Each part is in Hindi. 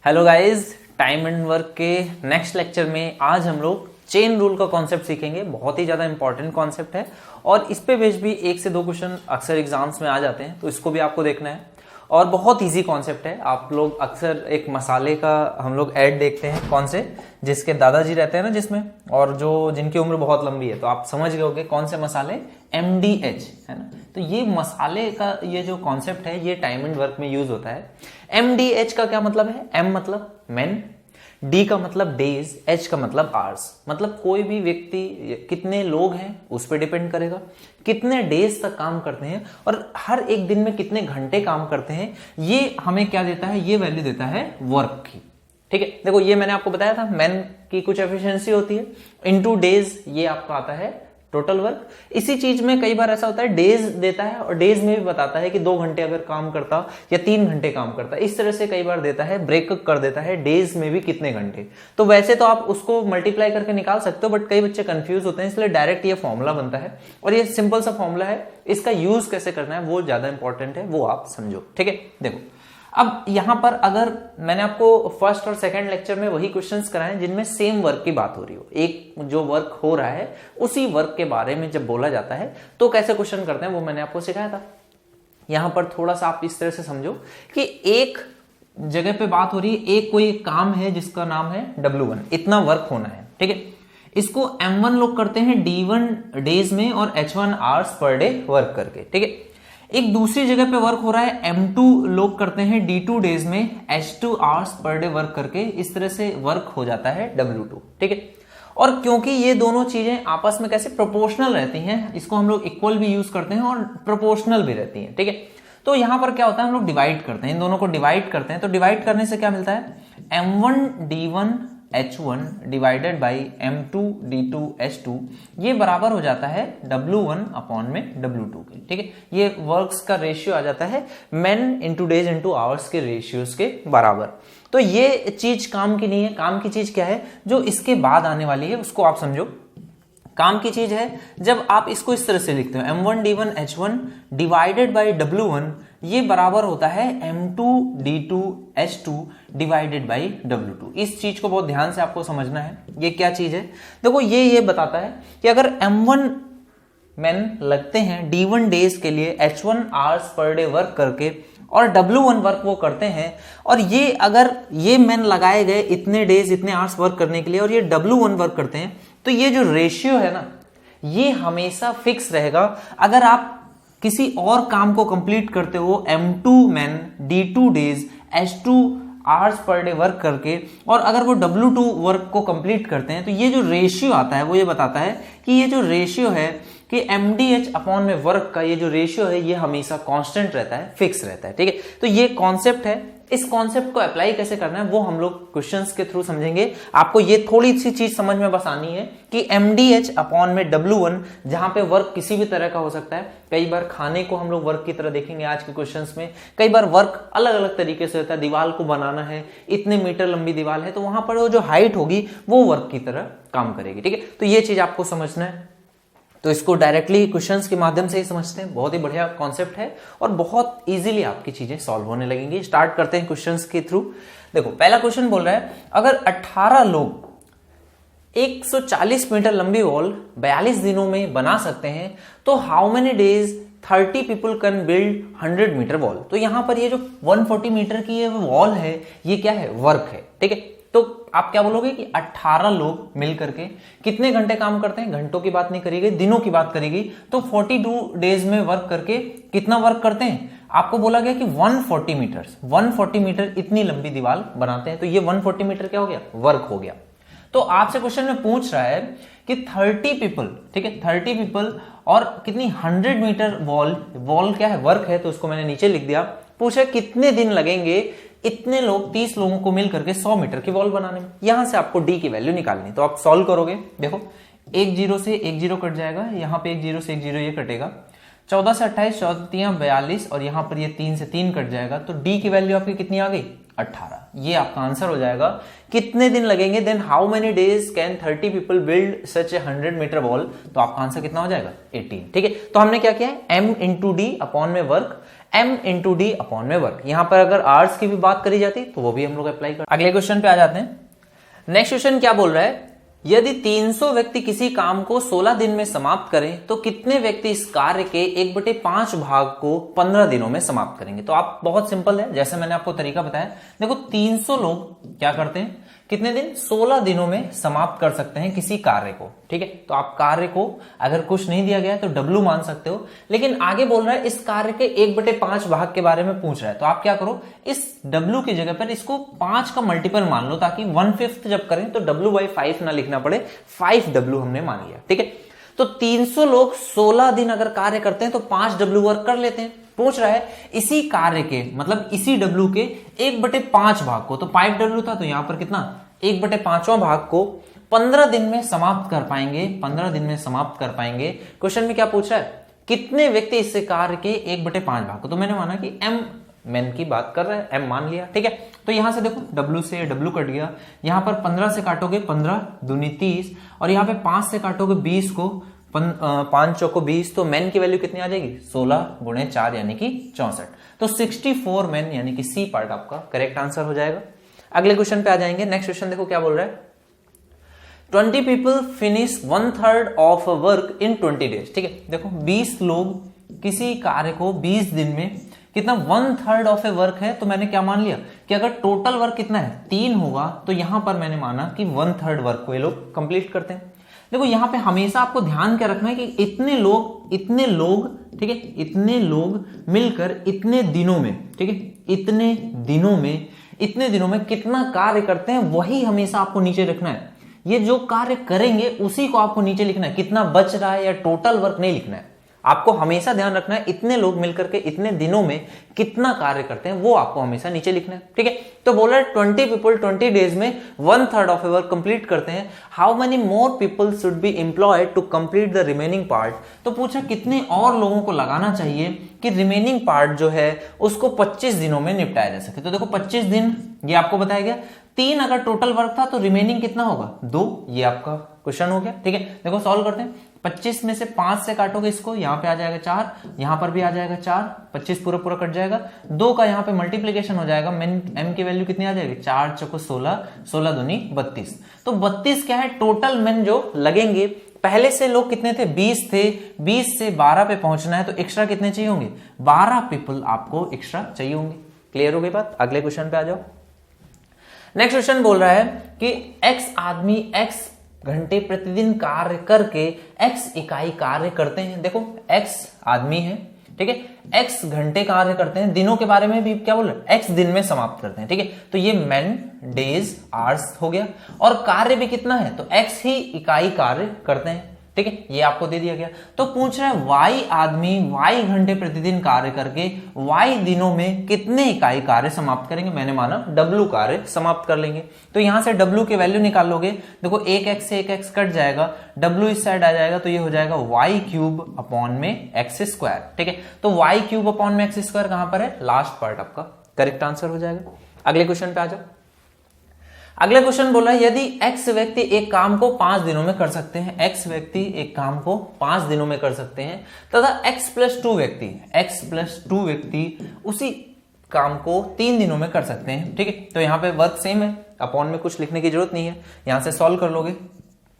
Hello guys, time and work के नेक्स्ट लेक्चर में आज हम लोग चेन रूल का कॉन्सेप्ट सीखेंगे। बहुत ही ज़्यादा इंपॉर्टेंट कॉन्सेप्ट है और इस पे बेस्ड भी 1 से 2 क्वेश्चन अक्सर एग्जाम्स में आ जाते हैं, तो इसको भी आपको देखना है। और बहुत इजी कॉन्सेप्ट है। आप लोग अक्सर एक मसाले का हम लोग ऐड देखते हैं, कौन से, जिसके दादाजी रहते हैं ना जिसमें, और जो जिनकी उम्र बहुत लंबी है, तो आप समझ गए होंगे कौन से मसाले, MDH है ना। तो ये मसाले का ये जो कॉन्सेप्ट है ये टाइम एंड वर्क में यूज होता है। MDH का क्या मतलब है? M मतलब मैन, D का मतलब डेज, H का मतलब आवर्स। मतलब कोई भी व्यक्ति कितने लोग हैं उस पर डिपेंड करेगा, कितने डेज तक काम करते हैं और हर एक दिन में कितने घंटे काम करते हैं, ये हमें क्या देता है, ये वैल्यू देता है वर्क की। ठीक है, देखो ये मैंने आपको बताया था, मैन की कुछ एफिशिएंसी होती है, इनटू डेज ये आपका आता है टोटल वर्क। इसी चीज में कई बार ऐसा होता है डेज देता है और डेज में भी बताता है कि 2 घंटे अगर काम करता या 3 घंटे काम करता, इस तरह से कई बार देता है, ब्रेक कर देता है डेज में भी कितने घंटे। तो वैसे तो आप उसको मल्टीप्लाई करके निकाल सकते हो, बट कई बच्चे कंफ्यूज होते हैं, इसलिए डायरेक्ट ये फॉर्मूला बनता है और ये सिंपल सा फॉर्मूला है। इसका यूज कैसे करना है वो ज्यादा इंपॉर्टेंट है, वो आप समझो। ठीक है, देखो अब यहां पर अगर मैंने आपको फर्स्ट और सेकंड लेक्चर में वही क्वेश्चंस कराए जिनमें सेम वर्क की बात हो रही हो, एक जो वर्क हो रहा है उसी वर्क के बारे में जब बोला जाता है तो कैसे क्वेश्चन करते हैं वो मैंने आपको सिखाया था। यहां पर थोड़ा सा आप इस तरह से समझो कि एक जगह पे बात हो रही है, एक कोई काम है जिसका नाम है W1, इतना वर्क होना है। ठीक है, इसको M1 लोग करते हैं D1 डेज में और H1 hours per day work करके। ठीक है, एक दूसरी जगह पे वर्क हो रहा है, M2 लोग करते हैं D2 डेज में H2 hours per day work करके, इस तरह से वर्क हो जाता है W2। ठीक है, और क्योंकि ये दोनों चीजें आपस में कैसे प्रोपोर्शनल रहती हैं, इसको हम लोग इक्वल भी यूज करते हैं और प्रोपोर्शनल भी रहती हैं। ठीक है, तो यहां पर क्या होता है, हम लोग डिवाइड करते हैं, इन दोनों को डिवाइड करते हैं। तो डिवाइड करने से क्या मिलता है, M1 D1 H1 divided by M2 D2 H2, ये बराबर हो जाता है W1 अपॉन में W2 के। ठीक है, ये वर्क्स का रेशियो आ जाता है man into days into hours के रेशियोज के बराबर। तो ये चीज काम की नहीं है, काम की चीज क्या है जो इसके बाद आने वाली है उसको आप समझो। काम की चीज है जब आप इसको इस तरह से लिखते हो, M1 D1 H1 divided by W1, ये बराबर होता है M2 D2 H2 divided by W2। इस चीज को बहुत ध्यान से आपको समझना है। ये क्या चीज है, देखो ये बताता है कि अगर M1 मैन लगते हैं D1 डेज के लिए H1 hours per day work करके और W1 वर्क वो करते हैं, और ये अगर ये मैन लगाए गए इतने डेज इतने आवर्स वर्क करने के लिए और ये W1 वर्क करते हैं, तो ये जो रेशियो है ना ये हमेशा फिक्स रहेगा। अगर आप किसी और काम को कंप्लीट करते हो M2 man D2 days H2 hours per day work करके, और अगर वो W2 वर्क को कंप्लीट करते हैं, तो ये जो रेशियो आता है वो ये बताता है कि ये जो रेशियो है कि MDH अपॉन में वर्क का ये जो रेशियो है ये हमेशा कांस्टेंट रहता है, फिक्स रहता है। ठीक है, तो ये कॉन्सेप्ट है। इस कॉन्सेप्ट को अप्लाई कैसे करना है वो हम लोग क्वेश्चंस के थ्रू समझेंगे। आपको ये थोड़ी सी चीज समझ में बस आनी है कि MDH अपॉन में W1, जहां पे वर्क किसी भी तरह का हो सकता है। कई बार खाने को हम लोग वर्क की तरह देखेंगे आज के क्वेश्चंस में, कई बार वर्क अलग अलग तरीके से होता है। दीवार को बनाना है, इतने मीटर लंबी दीवार है, तो वहां पर वो जो हाइट होगी वो वर्क की तरह काम करेगी। ठीक है, तो ये चीज आपको समझना है। तो इसको डायरेक्टली क्वेश्चंस के माध्यम से ही समझते हैं। बहुत ही बढ़िया कॉन्सेप्ट है और बहुत इजीली आपकी चीजें सॉल्व होने लगेंगी। स्टार्ट करते हैं क्वेश्चंस के थ्रू। देखो पहला क्वेश्चन बोल रहा है, अगर 18 लोग 140 मीटर लंबी वॉल 42 दिनों में बना सकते हैं, तो how many days 30 people can build 100 metre wall. तो यहां पर ये जो 140 मीटर की ये वॉल है ये क्या है, वर्क है। ठीक है, तो आप क्या बोलोगे कि 18 लोग मिल करके कितने घंटे काम करते हैं, घंटों की बात नहीं करेगी, दिनों की बात करेगी, तो 42 डेज में वर्क करके कितना वर्क करते हैं। आपको बोला गया कि 140 मीटर इतनी लंबी दीवार बनाते हैं, तो ये 140 मीटर क्या हो गया, वर्क हो गया। तो आपसे क्वेश्चन में पूछ रहा है कि 30 पीपल, ठीक है 30 पीपल और कितनी 100 मीटर वॉल क्या है, वर्क है, तो उसको मैंने नीचे लिख दिया। पूछा कितने दिन लगेंगे इतने लोग 30 लोगों को मिलकर के 100 मीटर की वॉल बनाने में। यहां से आपको डी की वैल्यू निकालनी, तो आप सॉल्व करोगे। देखो 1 0 से 1 0 कट जाएगा, यहां पे 1 0 से 1 0 ये कटेगा, 14 से 28 14 42 और यहां पर ये 3 से 3 कट जाएगा, तो डी की वैल्यू आपकी कितनी आ गई, 18। ये आपका आंसर हो जाएगा। कितने दिन लगेंगे, then how many days can 30 people build such a 100 metre wall, तो आपका आंसर कितना हो जाएगा, 18। ठीक है, तो हमने क्या किया है, M इंटू डी अपॉन में work, m into D upon में वर्क। यहां पर अगर आवर्स की भी बात करी जाती तो वो भी हम लोग अप्लाई कर। अगले क्वेश्चन पे आ जाते हैं। नेक्स्ट क्वेश्चन क्या बोल रहा है, यदि 300 व्यक्ति किसी काम को 16 दिन में समाप्त करें तो कितने व्यक्ति इस कार्य के 1/5 भाग को 15 दिनों में समाप्त करेंगे। तो आप बहुत सिंपल है, जैसे मैंने आपको तरीका बताया, देखो 300 लोग क्या करते हैं, कितने दिन, 16 दिनों में समाप्त कर सकते हैं किसी कार्य को। ठीक है, तो आप कार्य को अगर कुछ नहीं दिया गया है तो W मान सकते हो, लेकिन आगे बोल रहा है इस कार्य के 1/5 भाग के बारे में पूछ रहा है, तो आप क्या करो, इस W की जगह पर इसको 5 का मल्टीपल मान लो, ताकि 1/5 जब करें तो W/5 ना लिखना पड़े, 5W हमने मान लिया। ठीक है, तो 300 लोग 16 दिन अगर कार्य करते हैं तो 5W वर्क कर लेते हैं। पूछ रहा है इसी कार्य के, मतलब इसी W के 1/5 भाग को, तो 5W था तो यहां पर कितना, 1/5वां भाग को 15 दिन में समाप्त कर पाएंगे, 15 दिन में समाप्त कर पाएंगे। क्वेश्चन में क्या पूछ रहा है, कितने व्यक्ति इस कार्य के 1/5 भाग को, तो मैंने माना कि m मैन की बात कर रहा है, m मान लिया। ठीक है, तो यहां से देखो W से W कट गया, यहां पर 15 से काटोगे 15 दूनी 30, और यहां पे 5 से काटोगे 20 को, 5 चौको 20, तो मैन की वैल्यू कितनी आ जाएगी, 16 गुणे 4 यानी कि 64। तो 64 मैन यानी कि सी पार्ट आपका करेक्ट आंसर हो जाएगा। अगले क्वेश्चन पे आ जाएंगे। नेक्स्ट क्वेश्चन देखो क्या बोल रहा है, 20 people finish 1/3 of work in 20 days. ठीक है, देखो 20 लोग किसी कार्य को 20 दिन में कितना, 1/3 ऑफ ए वर्क है, तो मैंने क्या मान लिया कि अगर टोटल वर्क कितना है 3 होगा, तो यहां पर मैंने माना कि 1/3 वर्क को ये लोग कंप्लीट करते हैं। देखो यहां पे हमेशा आपको ध्यान क्या रखना है कि इतने लोग, ठीक है, इतने लोग मिलकर इतने दिनों में, ठीक है, इतने दिनों में कितना कार्य करते हैं, वही हमेशा आपको नीचे रखना है। ये जो कार्य करेंगे उसी को आपको नीचे लिखना है, कितना बच रहा है या टोटल वर्क नहीं लिखना है। आपको हमेशा ध्यान रखना है इतने लोग मिलकर के इतने दिनों में कितना कार्य करते हैं, वो आपको हमेशा नीचे लिखना है। ठीक है, तो बोला 20 पीपल 20 डेज में 1/3 ऑफ ए वर्क कंप्लीट करते हैं, how many more people should be employed to complete the remaining part. तो पूछा कितने और लोगों को लगाना चाहिए कि रिमेनिंग पार्ट जो है उसको 25 दिनों में निपटाया जा सके। तो देखो 25 दिन ये आपको बताया गया, 3 अगर टोटल वर्क था तो रिमेनिंग कितना होगा, 2, ये आपका क्वेश्चन हो गया। ठीक है, देखो सॉल्व करते हैं। 25 में से 5 से काटोगे इसको, यहां पे आ जाएगा 4, यहां पर भी आ जाएगा 4, 25 पूरा कट जाएगा, 2 का यहां पे मल्टीप्लीकेशन हो जाएगा, m की वैल्यू कितनी आ जाएगी, 4 चौको 16, 16 दूनी 32। तो 32 क्या है, टोटल मेन जो लगेंगे, पहले से लोग कितने थे, 20 थे, 20 से 12 पे पहुंचना है, तो एक्स्ट्रा कितने चाहिए होंगे, 12 पीपल आपको एक्स्ट्रा चाहिए होंगे। क्लियर हो गई बात। अगले क्वेश्चन पे आ जाओ। नेक्स्ट क्वेश्चन बोल रहा है कि x आदमी x घंटे प्रतिदिन कार्य करके x इकाई कार्य करते हैं। देखो x आदमी है, ठीक है, x घंटे कार्य करते हैं, दिनों के बारे में भी क्या बोल रहे हैं, x दिन में समाप्त करते हैं। ठीक है, तो ये मैन डेज आवर्स हो गया, और कार्य भी कितना है, तो x ही इकाई कार्य करते हैं। ठीक है, ये आपको दे दिया गया। तो पूछ रहा है y आदमी y घंटे प्रतिदिन कार्य करके y दिनों में कितने इकाई कार्य समाप्त करेंगे। मैंने माना W कार्य समाप्त कर लेंगे, तो यहां से W की वैल्यू निकाल लोगे। देखो 1x से 1x कट जाएगा, W इस साइड आ जाएगा, तो ये हो जाएगा y³ अपॉन में x²। ठीक है, तो y³ अपॉन में x² कहां पर है, लास्ट पार्ट आपका करेक्ट आंसर हो जाएगा। अगले क्वेश्चन पे आ जाओ। अगला क्वेश्चन बोला है यदि x व्यक्ति एक काम को 5 दिनों में कर सकते हैं, x व्यक्ति एक काम को 5 दिनों में कर सकते हैं, तथा x+2 व्यक्ति उसी काम को 3 दिनों में कर सकते हैं। ठीक है, तो यहाँ पे वर्क सेम है, अपॉन में कुछ लिखने की जरूरत नहीं है, यहां से सॉल्व कर लोगे।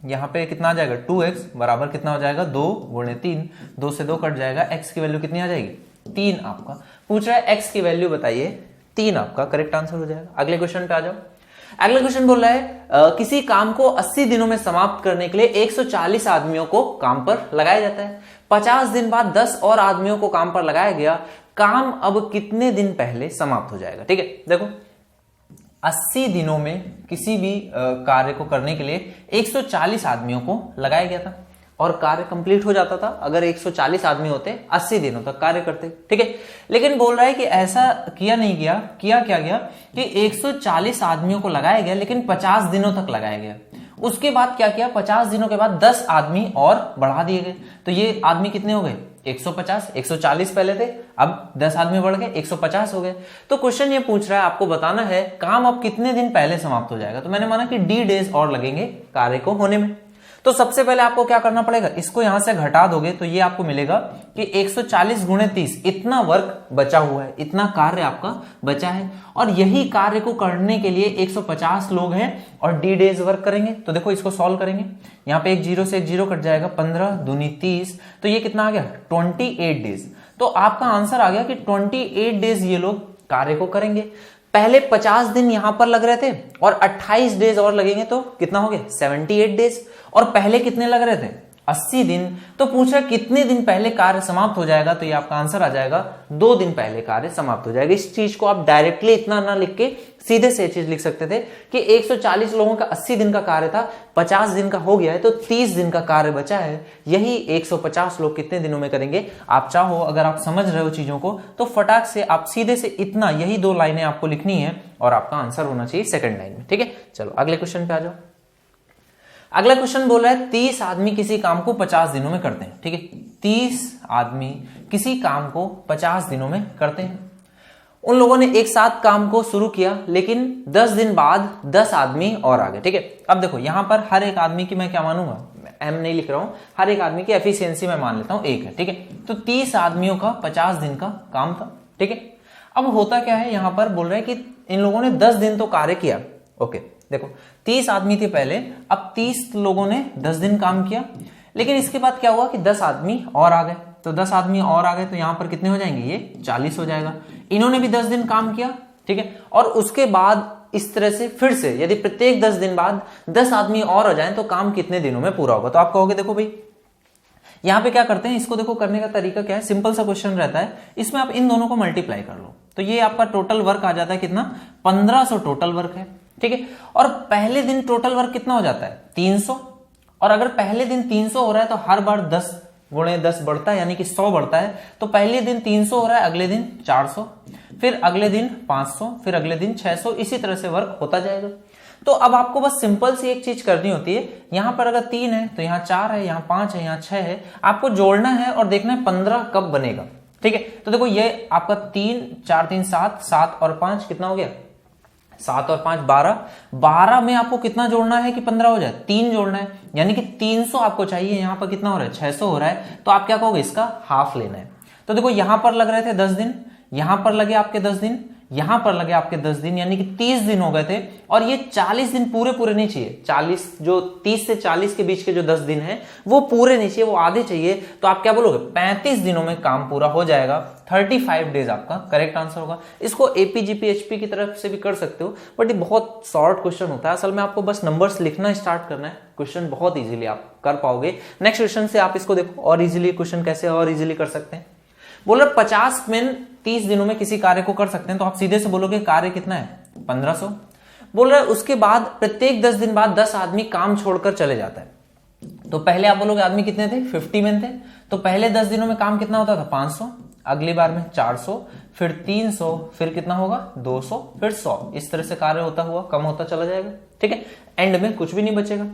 यहाँ पे कितना आ जाएगा, 2x बराबर कितना हो जाएगा, 2 गुणे 3, 2 से 2 कट जाएगा, x की वैल्यू कितनी आ जाएगी, 3 आपका। पूछ रहा है x की वैल्यू बताइए, 3 आपका करेक्ट आंसर हो जाएगा। अगले क्वेश्चन पे आ जाओ। अगला क्वेश्चन बोल रहा है किसी काम को 80 दिनों में समाप्त करने के लिए 140 आदमियों को काम पर लगाया जाता है, 50 दिन बाद 10 और आदमियों को काम पर लगाया गया, काम अब कितने दिन पहले समाप्त हो जाएगा। ठीक है, देखो 80 दिनों में किसी भी कार्य को करने के लिए 140 आदमियों को लगाया गया था, और कार्य कंप्लीट हो जाता था अगर 140 आदमी होते 80 दिनों तक कार्य करते। ठीक है, लेकिन बोल रहा है कि ऐसा किया नहीं गया, किया क्या गया कि 140 आदमियों को लगाया गया, लेकिन 50 दिनों तक लगाया गया। उसके बाद क्या किया, 50 दिनों के बाद 10 आदमी और बढ़ा दिए गए, तो ये आदमी कितने हो गए, 150, 140 पहले थे, अब 10 आदमी बढ़ गए 150 हो गए। तो क्वेश्चन ये पूछ रहा है, आपको बताना है काम अब कितने दिन पहले समाप्त हो जाएगा। तो मैंने माना कि D डेज और लगेंगे कार्य को होने में। तो सबसे पहले आपको क्या करना पड़ेगा, इसको यहां से घटा दोगे तो ये आपको मिलेगा कि 140 गुणे 30 इतना वर्क बचा हुआ है, इतना कार्य आपका बचा है। और यही कार्य को करने के लिए 150 लोग हैं और d डेज वर्क करेंगे। तो देखो इसको सॉल्व करेंगे, यहाँ पे एक जीरो से एक जीरो कट जाएगा, 15 दूनी 30, तो ये कितना आ गया 28 डेज। तो आपका आंसर आ गया कि 28 डेज ये लोग कार्य को करेंगे। पहले 50 दिन यहां पर लग रहे थे और 28 डेज और लगेंगे तो कितना हो गया 78 डेज। और पहले कितने लग रहे थे 80 दिन। तो पूछ रहा कितने दिन पहले कार्य समाप्त हो जाएगा, तो ये आपका आंसर आ जाएगा 2 दिन पहले कार्य समाप्त हो जाएगा। इस चीज को आप डायरेक्टली इतना ना लिख के सीधे से चीज लिख सकते थे कि 140 लोगों का 80 दिन का कार्य था, 50 दिन का हो गया है तो 30 दिन का कार्य बचा है। यही 150 लोग कितने दिनों में करेंगे। आप चाहो, अगर आप समझ रहे हो चीजों को, तो फटाक से आप सीधे से इतना, यही 2 लाइनें आपको लिखनी है और आपका आंसर होना चाहिए सेकंड लाइन में। ठीक है, चलो अगले क्वेश्चन पे आ जाओ। अगला क्वेश्चन बोल रहा है 30 आदमी किसी काम को 50 दिनों में करते हैं। ठीक है, 30 आदमी किसी काम को 50 दिनों में करते हैं। उन लोगों ने एक साथ काम को शुरू किया, लेकिन 10 दिन बाद 10 आदमी और आ गए। ठीक है, अब देखो यहां पर हर एक आदमी की मैं क्या मानूंगा, एम नहीं लिख रहा हूं, हर एक आदमी की एफिशिएंसी मैं मान लेता हूं 1 है। ठीक है, तो 30 आदमियों का 50 दिन का काम था। ठीक है, अब होता क्या है, यहां पर बोल रहे हैं कि इन लोगों ने 10 दिन तो कार्य किया। ओके, देखो 30 आदमी थे पहले, अब 30 लोगों ने 10 दिन काम किया, लेकिन इसके बाद क्या हुआ कि 10 आदमी और आ गए। तो 10 आदमी और आ गए तो यहां पर कितने हो जाएंगे, ये 40 हो जाएगा। इन्होंने भी 10 दिन काम किया। ठीक है, और उसके बाद इस तरह से फिर से यदि प्रत्येक 10 दिन बाद 10 आदमी और आ जाएं तो काम कितने दिनों में पूरा होगा। तो आप कहोगे देखो भाई यहां पे क्या करते हैं, इसको देखो करने का तरीका क्या है, सिंपल सा क्वेश्चन रहता है, इसमें आप इन दोनों को मल्टीप्लाई कर लो तो ये आपका टोटल वर्क आ जाता है कितना, 1500 टोटल वर्क है। ठीक है, और पहले दिन टोटल वर्क कितना हो जाता है 300, और अगर पहले दिन 300 हो रहा है तो हर बार 10 गुणे 10 बढ़ता है, यानी कि 100 बढ़ता है। तो पहले दिन 300 हो रहा है, अगले दिन 400, फिर अगले दिन 500, फिर अगले दिन 600, इसी तरह से वर्क होता जाएगा। तो अब आपको बस सिंपल सी एक चीज करनी होती है, यहां पर अगर 3 है तो यहां 4 है, यहां 5 है, यहां 6 है, आपको जोड़ना है और देखना है 15 कब बनेगा। ठीक है, तो देखो ये आपका 3 4 3 7, 7 और 5 कितना हो गया, 7 और 5 12, 12 में आपको कितना जोड़ना है कि 15 हो जाए, 3 जोड़ना है, यानी कि 300 आपको चाहिए। यहां पर कितना हो रहा है 600 हो रहा है, तो आप क्या कहोगे, इसका हाफ लेना है। तो देखो यहां पर लग रहे थे 10 दिन, यहां पर लगे आपके 10 दिन, यहां पर लगे आपके 10 दिन, यानी कि 30 दिन हो गए थे। और ये 40 दिन पूरे नहीं चाहिए, 40 जो 30 से 40 के बीच के जो 10 दिन है वो पूरे नहीं चाहिए, वो आधे चाहिए। तो आप क्या बोलोगे, 35 दिनों में काम पूरा हो जाएगा। 35 डेज आपका करेक्ट आंसर होगा। इसको एपीजीपीएचपी की तरफ से भी कर सकते हो, बट ये बहुत शॉर्ट क्वेश्चन होता है। असल में आपको बस नंबर्स लिखना स्टार्ट करना है, क्वेश्चन बहुत इजीली आप कर पाओगे। नेक्स्ट क्वेश्चन से आप इसको देखो और इजीली क्वेश्चन कैसे और इजीली कर सकते हैं। बोल रहे 50 में 30 दिनों में किसी कार्य को कर सकते हैं, तो आप सीधे से बोलोगे कार्य कितना है 1500। बोल रहे उसके बाद प्रत्येक 10 दिन बाद 10 आदमी काम छोड़कर चले जाता है। तो पहले आप बोलोगे आदमी कितने थे 50 में थे, तो पहले 10 दिनों में काम कितना होता था 500, अगली बार में 400, फिर 300, फिर कितना होगा 200, फिर 100, इस तरह से कार्य होता हुआ कम होता चला जाएगा। ठीक है, एंड में कुछ भी नहीं बचेगा।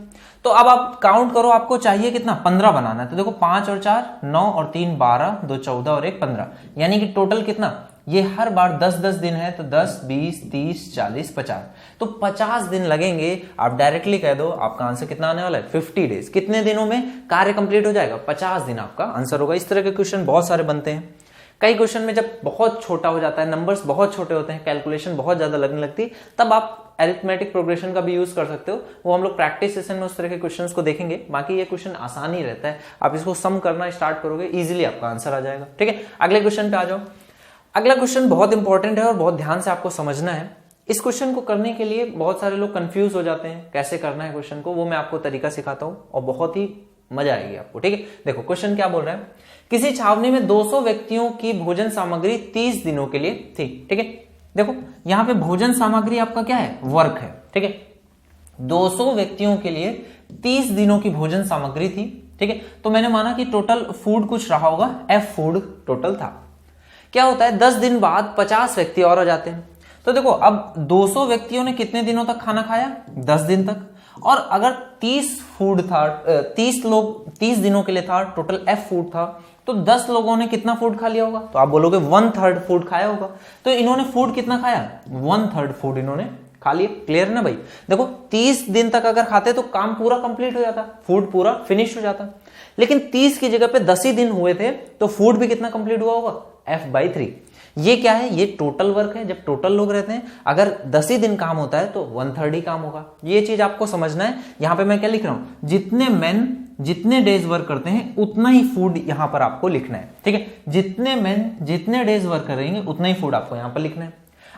तो अब आप काउंट करो, आपको चाहिए कितना 15 बनाना है। तो देखो 5 और 4 9 और 3 12, 2 14 और 1 15, यानी कि टोटल कितना, ये हर बार 10-10 दिन है तो 10 20 30 40 50, तो 50 दिन लगेंगे। आप डायरेक्टली कह दो आपका आंसर कितना आने वाला है 50 डेज। कितने दिनों में कार्य कंप्लीट हो जाएगा 50 दिन आपका आंसर होगा। इस तरह के क्वेश्चन बहुत सारे बनते हैं। कई क्वेश्चन में जब बहुत छोटा हो जाता है, नंबर्स बहुत छोटे होते हैं, कैलकुलेशन बहुत ज्यादा लगने लगती है, तब आप अरिथमेटिक प्रोग्रेशन का भी यूज कर सकते हो। वो हम लोग प्रैक्टिस सेशन में उस तरह के क्वेश्चंस को देखेंगे। बाकी ये क्वेश्चन आसान ही रहता है, आप इसको सम करना स्टार्ट करोगे इजीली आपका आंसर आ जाएगा। ठीक है, अगले क्वेश्चन पे आ जाओ। अगला क्वेश्चन बहुत इंपॉर्टेंट है और बहुत ध्यान से आपको समझना है। इस क्वेश्चन को करने के लिए बहुत सारे लोग कंफ्यूज हो जाते हैं, कैसे करना है क्वेश्चन को, वो मैं आपको तरीका सिखाता हूं और बहुत ही मजा आएगी आपको। ठीक है, देखो क्वेश्चन क्या बोल रहा है, किसी छावनी में 200 व्यक्तियों की भोजन सामग्री 30 दिनों के लिए थी। ठीक है, देखो यहां पे भोजन सामग्री आपका क्या है, वर्क है। ठीक है, 200 व्यक्तियों के लिए 30 दिनों की भोजन सामग्री थी। ठीक है, तो मैंने माना कि टोटल फूड कुछ रहा होगा, एफ फूड टोटल था। क्या होता है 10 दिन बाद 50 व्यक्ति और आ जाते हैं। तो देखो अब 200 व्यक्तियों ने कितने दिनों तक खाना खाया, 10 दिन तक। और अगर 30 फूड था, 30 लोग 30 दिनों के लिए था, टोटल एफ फूड था, तो 10 लोगों ने कितना फूड खा लिया होगा, तो आप बोलोगे 1/3 फूड खाया होगा। तो इन्होंने फूड कितना खाया, 1/3 फूड इन्होंने खा लिए, क्लियर ना भाई। देखो 30 दिन तक अगर खाते तो काम पूरा कंप्लीट हो जाता, फूड पूरा फिनिश हो जाता, लेकिन 30 की जगह पे 10 ही दिन हुए थे तो फूड भी कितना कंप्लीट हुआ होगा, f/3। ये क्या है, ये टोटल वर्क है। जब टोटल लोग रहते हैं, अगर 10 ही दिन काम होता है तो 1/3 ही काम होगा। ये चीज आपको समझना है। यहां पे मैं क्या लिख रहा हूं, जितने मेन जितने डेज वर्क करते हैं उतना ही फूड यहां पर आपको लिखना है, ठीक है। जितने मेन जितने डेज वर्क करेंगे उतना ही फूड आपको यहां पर लिखना है।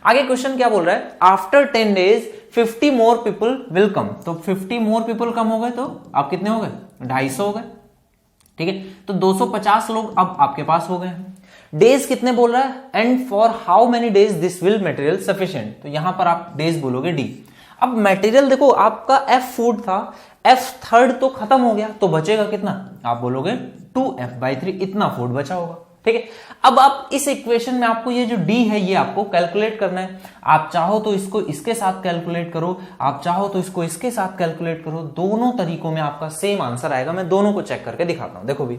आगे क्वेश्चन क्या बोल रहा है, after 10 days 50 more people will कम। तो 50 मोर पीपल कम हो गए तो आप कितने हो गए, 250 हो गए, ठीक है। तो 250 लोग अब आपके पास हो गए हैं। डेज कितने बोल रहा है, and for how many days this will material sufficient. तो यहां पर आप डेज बोलोगे डी। अब मटेरियल देखो आपका एफ फूड था, f/3 तो खत्म हो गया, तो बचेगा कितना, आप बोलोगे 2f/3, इतना फूड बचा होगा, ठीक है। अब आप इस इक्वेशन में आपको ये जो d है ये आपको कैलकुलेट करना है। आप चाहो तो इसको इसके साथ कैलकुलेट करो, आप चाहो तो इसको इसके साथ कैलकुलेट करो, दोनों तरीकों में आपका सेम आंसर आएगा। मैं दोनों को चेक करके दिखाता हूं। देखो भी,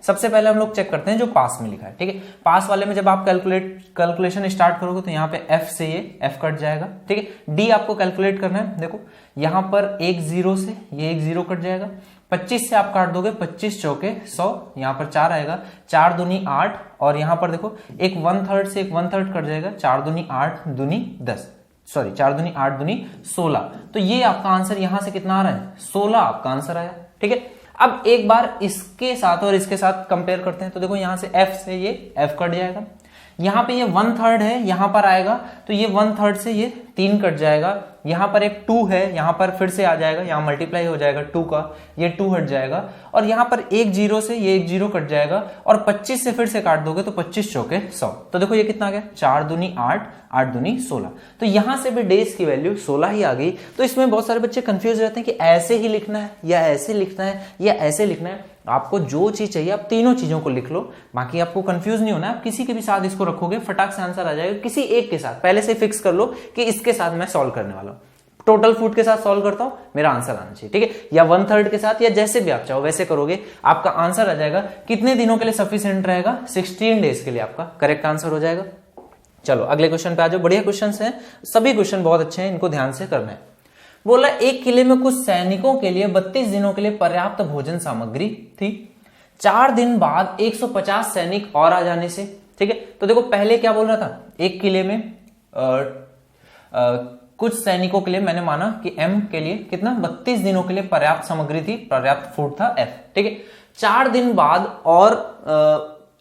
सबसे पहले हम लोग चेक करते हैं जो पास में लिखा है, ठीक है। पास वाले में जब आप कैलकुलेशन स्टार्ट करोगे तो यहाँ पे f से ये f कट जाएगा, ठीक है। d आपको कैलकुलेट करना है। देखो यहां पर एक 0 से ये एक 0 कट जाएगा, 25 से आप काट दोगे, 25 चौके 100, यहां पर 4 आएगा, 4 दूनी 8, और यहां पर देखो एक 1/3 से एक 1/3 कट जाएगा, 4 दूनी 8 दूनी 10, सॉरी 4 दूनी 8 दूनी 16। तो ये आपका आंसर यहां से कितना आ रहा है, 16 आपका आंसर आया, ठीक है। अब एक बार इसके साथ और इसके साथ कंपेयर करते हैं। तो देखो यहां से f से ये f कट जाएगा, यहां पे ये 1/3 है, यहां पर आएगा तो ये 1/3 से ये 3 कट जाएगा, यहां पर एक 2 है, यहां पर फिर से आ जाएगा, यहां मल्टीप्लाई हो जाएगा 2 का, ये 2 हट जाएगा, और यहां पर एक 0 से ये एक 0 कट जाएगा, और 25 से फिर से काट दोगे तो 25 चौके 100। तो देखो ये कितना आ गया, 4 दूनी 8, 8 दूनी 16। तो यहां से भी डेज की वैल्यू 16 ही आ गई। तो इसमें बहुत सारे बच्चे कंफ्यूज रहते हैं कि ऐसे ही लिखना है या ऐसे लिखना है या ऐसे लिखना है। आपको जो चीज चाहिए आप तीनों चीजों को लिख लो, बाकी आपको कंफ्यूज नहीं होना। आप किसी के भी साथ इसको रखोगे फटाक से आंसर आ जाएगा। किसी एक के साथ पहले से फिक्स कर लो कि इसके साथ मैं सॉल्व करने वाला हूं, टोटल फूड के साथ सॉल्व करता हूं, मेरा आंसर आना चाहिए, ठीक है। या 1/3 के साथ, या जैसे भी आप चाहो वैसे करोगे, आपका आंसर आ जाएगा। कितने दिनों के लिए सफिशिएंट रहेगा, 16 डेज के लिए आपका करेक्ट आंसर हो जाएगा। चलो अगले क्वेश्चन पे आ जाओ। बढ़िया क्वेश्चन है, सभी क्वेश्चन बहुत अच्छे हैं, इनको ध्यान से करना है। बोला एक किले में कुछ सैनिकों के लिए 32 दिनों के लिए पर्याप्त भोजन सामग्री थी। 4 दिन बाद 150 सैनिक और आ जाने से, ठीक है। तो देखो पहले क्या बोल रहा था, एक किले में कुछ सैनिकों के लिए मैंने माना कि m के लिए कितना 32 दिनों के लिए पर्याप्त सामग्री थी, पर्याप्त फूड था f, ठीक है। 4 दिन बाद और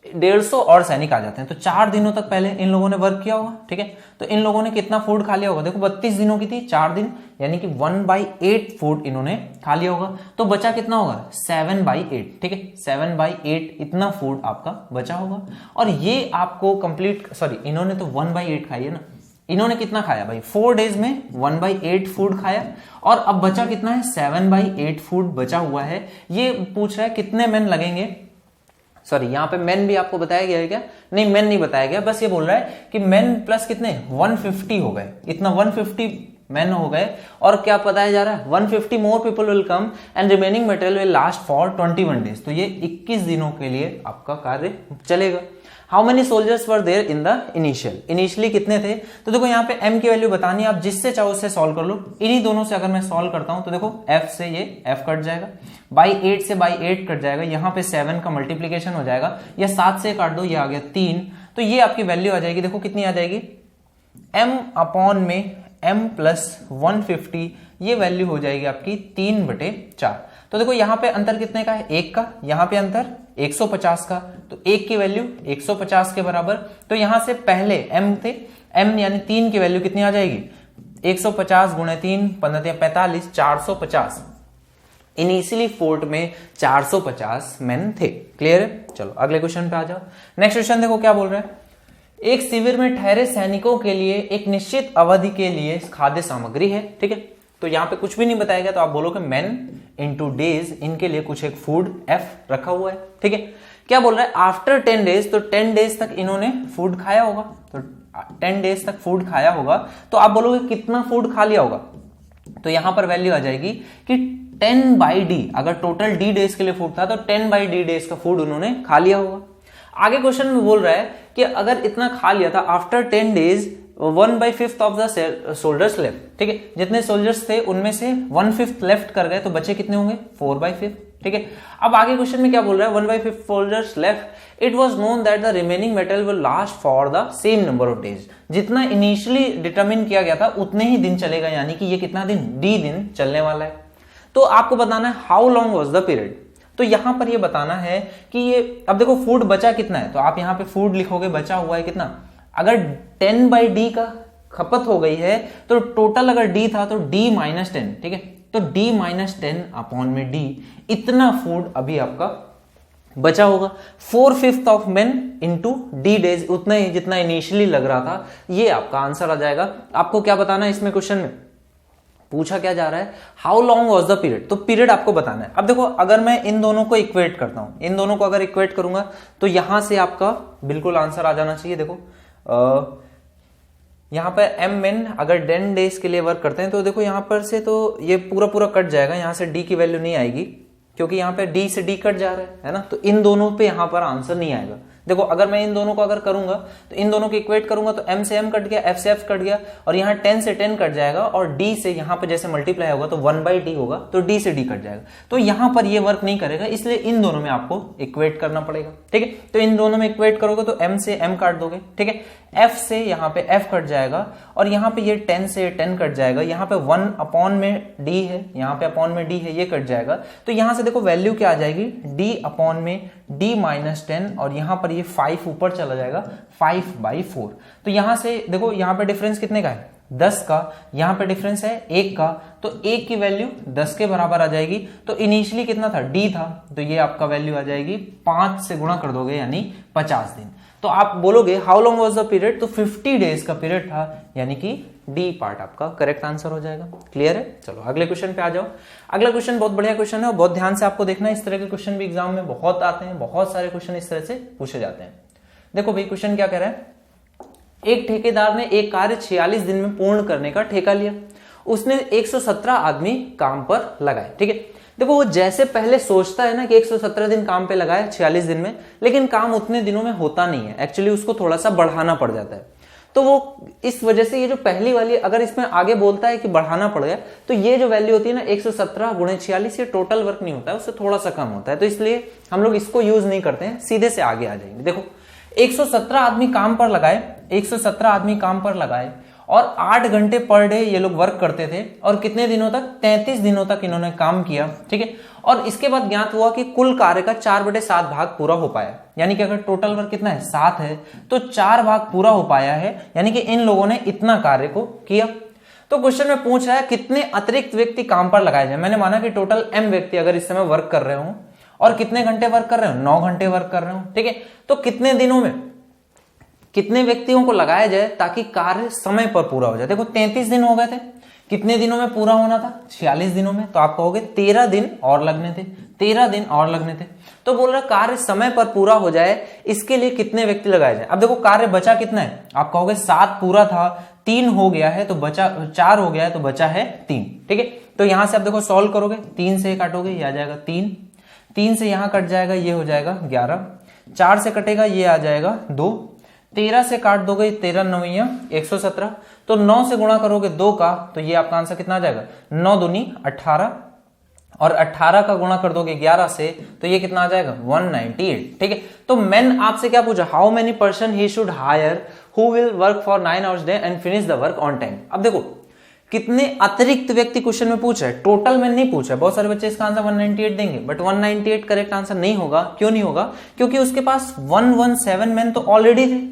150 और सैनिक आ जाते हैं, तो 4 दिनों तक पहले इन लोगों ने वर्क किया होगा, ठीक है। तो इन लोगों ने कितना फूड खा लिया होगा, देखो 32 दिनों की थी, 4 दिन यानी कि 1/8 फूड इन्होंने खा लिया होगा। तो बचा कितना होगा, 7/8, ठीक है। 7/8 इतना फूड आपका बचा होगा। और ये आपको कंप्लीट, सॉरी इन्होंने तो 1/8 खाई है ना, इन्होंने कितना खाया भाई, 4 डेज में 1/8 फूड खाया, और अब बचा कितना है, 7/8 फूड बचा हुआ है। ये पूछ रहा है कितने मैन लगेंगे, सॉरी यहाँ पे मैन भी आपको बताया गया है क्या, नहीं मैन नहीं बताया गया, बस ये बोल रहा है कि मैन प्लस कितने 150 हो गए, इतना 150 मैन हो गए। और क्या बताया जा रहा है, 150 more people will come and remaining material will last for 21 days. तो ये 21 दिनों के लिए आपका कार्य चलेगा। How many soldiers were there in the initially कितने थे। तो देखो यहाँ पे m की वैल्यू बतानी है, आप जिससे चाहो उससे सॉल्व कर लो। इन्हीं दोनों से अगर मैं सॉल्व करता हूं तो देखो f से ये f कट जाएगा, बाई 8 से बाई 8 कट जाएगा, यहाँ पे 7 का मल्टीप्लीकेशन हो जाएगा, या 7 से काट दो, ये आ गया 3। तो ये आपकी वैल्यू आ जाएगी, देखो कितनी आ जाएगी, m अपॉन में m प्लस 150, ये वैल्यू हो जाएगी आपकी 3/4। तो देखो यहाँ पे अंतर कितने का है, 1 का, यहाँ पे अंतर 150 का, तो 1 की वैल्यू 150 के बराबर। तो यहां से पहले m थे, m यानी 3 की वैल्यू कितनी आ जाएगी, 150 गुणे 3 15 45, 450। इनिशियली फोर्ट में 450 मैन थे, क्लियर है। चलो अगले क्वेश्चन पे आ जाओ। नेक्स्ट क्वेश्चन देखो क्या बोल रहा है, एक शिविर में ठहरे सैनिकों के लिए एक निश्चित अवधि के लिए खाद्य सामग्री है, ठीक है। तो यहाँ पे कुछ भी नहीं बताया गया, तो आप बोलोगे मैन इंटू डेज, इनके लिए कुछ एक फूड f रखा हुआ है, ठीक है। क्या बोल रहा है, आफ्टर 10 डेज, तो 10 डेज तक इन्होंने फूड खाया होगा, तो 10 डेज तक फूड खाया होगा। तो आप बोलोगे कितना फूड खा लिया होगा, तो यहां पर वैल्यू आ जाएगी कि 10/d, अगर टोटल d डेज के लिए फूड था तो 10/d डेज का फूड उन्होंने खा लिया होगा। आगे क्वेश्चन में बोल रहा है कि अगर इतना खा लिया था, after 10 days 1/5 of the soldiers left, ठीक है, जितने सोल्जर्स थे उनमें से 1/5 लेफ्ट कर गए तो बचे कितने होंगे 4/5, ठीक है। अब आगे क्वेश्चन में क्या बोल रहा है, 1/5 soldiers left, it was known that the remaining metal will last for the same number of days. जितना इनिशियली डिटरमिन किया गया था उतने ही दिन चलेगा, यानी कि ये कितना दिन, D दिन चलने वाला है। तो आपको बताना है how long was the period. तो यहां पर ये बताना है कि ये, अब देखो फूड बचा कितना है, तो आप यहां पे फूड लिखोगे, बचा हुआ है कितना, अगर 10/D का खपत हो गई है तो टोटल अगर D था तो D - 10, ठीक है, तो D - 10 अपॉन में D, इतना फूड अभी आपका बचा होगा। 4/5 of main into D days, उतना ही जितना इनिशियली लग रहा था, ये आपका आंसर आ जाएगा। आपको क्या बताना है इसमें, क्वेश्चन में पूछा क्या जा रहा है, how long was the period, तो पीरियड आपको बताना है। अब देखो अगर मैं इन दोनों को इक्वेट करता हूं, इन दोनों को अगर इक्वेट करूंगा तो यहां से आपका बिल्कुल आंसर आ जाना चाहिए। देखो यहां पर m men अगर 10 डेज के लिए वर्क करते हैं तो देखो यहां पर से तो ये पूरा पूरा कट जाएगा, यहां से D की वैल्यू नहीं आएगी क्योंकि यहां पे D से D कट जा रहा है ना, तो इन दोनों पे यहां पर आंसर नहीं आएगा। देखो अगर मैं इन दोनों को अगर करूंगा तो इन दोनों को इक्वेट करूंगा तो M से M कट गया, F से F कट गया, और यहाँ 10 से 10 कट जाएगा, और D से यहाँ पे जैसे मल्टीप्लाई होगा तो 1/D होगा, तो D से D कट जाएगा, तो यहाँ पर ये वर्क नहीं करेगा, इसलिए इन दोनों में आपको इक्वेट करना पड़ेगा, ठीक है। तो इन दोनों में इक्वेट करोगे तो M से M काट दोगे, ठीक है, F से यहाँ पे F कट जाएगा, और यहाँ पे ये 10 से 10 कट जाएगा, यहाँ पे 1 अपॉन में D है, यहाँ पे अपॉन में D है, ये कट जाएगा, तो यहाँ से देखो वैल्यू क्या आ जाएगी, D अपॉन में D - 10, और यहाँ पर ये 5 ऊपर चला जाएगा, 5/4। तो यहां से देखो यहां पे डिफरेंस कितने का है, 10 का, यहां पे डिफरेंस है 1 का, तो 1 की वैल्यू 10 के बराबर आ जाएगी। तो इनिशियली कितना था, D था, तो ये आपका वैल्यू आ जाएगी 5 से गुणा कर दोगे यानी 50 दिन। तो आप बोलोगे how long was the period, तो 50 डेज का पीरियड था, यानी कि डी पार्ट आपका करेक्ट आंसर हो जाएगा। क्लियर है, चलो अगले क्वेश्चन पे आ जाओ। अगला क्वेश्चन बहुत बढ़िया क्वेश्चन है और बहुत ध्यान से आपको देखना है, इस तरह के क्वेश्चन भी एग्जाम में बहुत आते हैं, बहुत सारे क्वेश्चन इस तरह से पूछे जाते हैं। देखो भाई क्वेश्चन क्या कह रहा है, एक ठेकेदार ने एक कार्य 46 दिन में पूर्ण करने का ठेका लिया, उसने 117 आदमी काम पर लगाए, ठीक है। देखो वो जैसे पहले सोचता है ना कि 117 दिन काम पे लगाए 46 दिन में, लेकिन काम उतने दिनों में होता नहीं है, एक्चुअली उसको थोड़ा सा बढ़ाना पड़ जाता है। तो वो इस वजह से ये जो पहली वाली, अगर इसमें आगे बोलता है कि बढ़ाना पड़ गया, तो ये जो वैल्यू होती है ना 117 × 46, ये टोटल वर्क नहीं होता है, उससे थोड़ा सा कम होता है, तो इसलिए हम लोग इसको यूज नहीं करते हैं, सीधे से आगे आ जाएंगे। देखो 117 आदमी काम पर लगाए, 117 आदमी काम पर लगाए और 8 घंटे पर डे ये लोग वर्क करते थे, और कितने दिनों तक, 33 दिनों तक इन्होंने काम किया, ठीक है। और इसके बाद ज्ञात हुआ कि कुल कार्य का 4/7 भाग पूरा हो पाया, यानी कि अगर टोटल वर्क कितना है 7 है, तो 4 भाग पूरा हो पाया है, यानी कि इन लोगों ने इतना कार्य को किया। तो क्वेश्चन में पूछ रहा है कितने अतिरिक्त व्यक्ति काम पर लगाए जाए। मैंने माना कि टोटल m व्यक्ति अगर इस समय वर्क कर रहे हो, और कितने घंटे वर्क कर रहे हो, 9 घंटे वर्क कर रहे हो, ठीक है। तो कितने दिनों में कितने व्यक्तियों को लगाया जाए ताकि कार्य समय पर पूरा हो जाए। देखो 33 दिन हो गए थे, कितने दिनों में पूरा होना था, 46 दिनों में, तो आप कहोगे 13 दिन और लगने थे, 13 दिन और लगने थे। तो बोल रहा कार्य समय पर पूरा हो जाए, इसके लिए कितने व्यक्ति लगाए जाए। अब देखो कार्य बचा कितना है, आप कहोगे 7 पूरा था, 3 हो गया है तो बचा, 4 हो गया है तो बचा है 3, ठीक है। तो यहां से आप देखो सॉल्व करोगे, 3 से काटोगे ये आ जाएगा 3, 3 से यहां कट जाएगा ये हो जाएगा 11, 4 से कटेगा ये आ जाएगा 2, 13 से काट दोगे 13 9 117, तो 9 से गुणा करोगे 2 का, तो ये आपका आंसर कितना आ जाएगा, 9 दूनी 18, और 18 का गुणा कर दोगे 11 से, तो ये कितना आ जाएगा 198, ठीक है। तो मैंने आपसे क्या पूछा, how many person he should higher who will work for 9 hours day and finish the work on time. अब देखो कितने अतिरिक्त व्यक्ति क्वेश्चन में पूछ रहा है, टोटल में नहीं पूछा है। बहुत सारे बच्चे इसका आंसर 198 देंगे, बट 198 करेक्ट आंसर नहीं होगा। क्यों नहीं होगा, क्योंकि उसके पास 117 मैन तो ऑलरेडी थे,